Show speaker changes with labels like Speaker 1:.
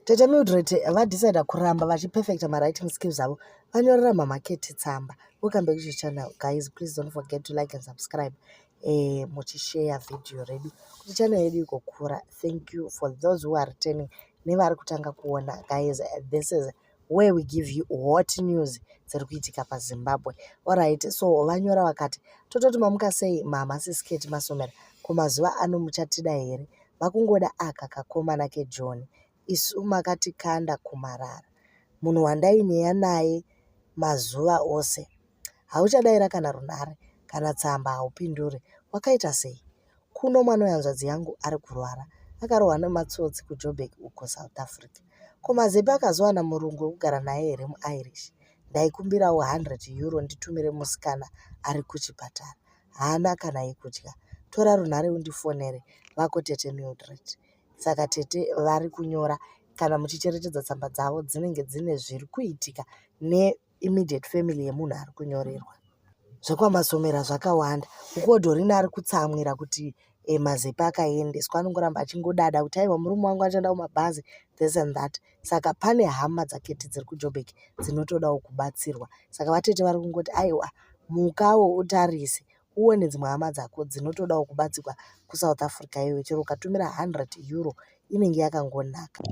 Speaker 1: Tete Mildred vadecida kuramba vachiperfecta mawriting skills avo vanyorera mama Ketty Tsamba. Welcome back to the channel guys, please don't forget to like and subscribe muchishare video redu kuti channel yedu igokura. Thank you for those who are returning nevari kutanga kuona guys. This is where we give you hot news dziri kuitika paZimbabwe. Alright, so vanyora vakati tototi mamuka sei mama sis Ketty Masomera kumazuva ano muchatida here vakungoda aka kakomana keJohn isu makatikanda kumarara munhu wandaineya naye mazuva ose hauchadayira kana runhare kana tsamba haupindure. Wakaita sei? Kuno mwana wehanzvadzi yangu ari kurwara akarohwa nematsotsi kuJoburg uko South Africa. Ko Mazepe akazowana murungu wekugara naye here muIrish? Ndaikumbirawo 100 euro nditumire musikana ari kuchipatara, haana kana yekudya. Tora runhare undifonere vako Tete Mildred. Saka tete vari kunyora kana muchicherechedza tsamba dzavo dzinenge dzine zviri kuitika neimmediate family yemunhu ari kunyorerwa. ZvekwaMasomera zvakawanda. Ukodhorina ari kutsamwira kuti Mazepe akaendeswa, anongoramba achingodada kuti aiwa murume wangu achaenda kumabhazi this and that. Saka pane hama dzaketi dziri kuJoburg dzinotodawo kubatsirwa. Saka vatete vari kungoti aiwa mukawo utarise uone dzimwe hama dzako dzinotodawo kubatsirwa kuSouth Africa iwe chero ukatumira 100 euro inenge yakangonaka.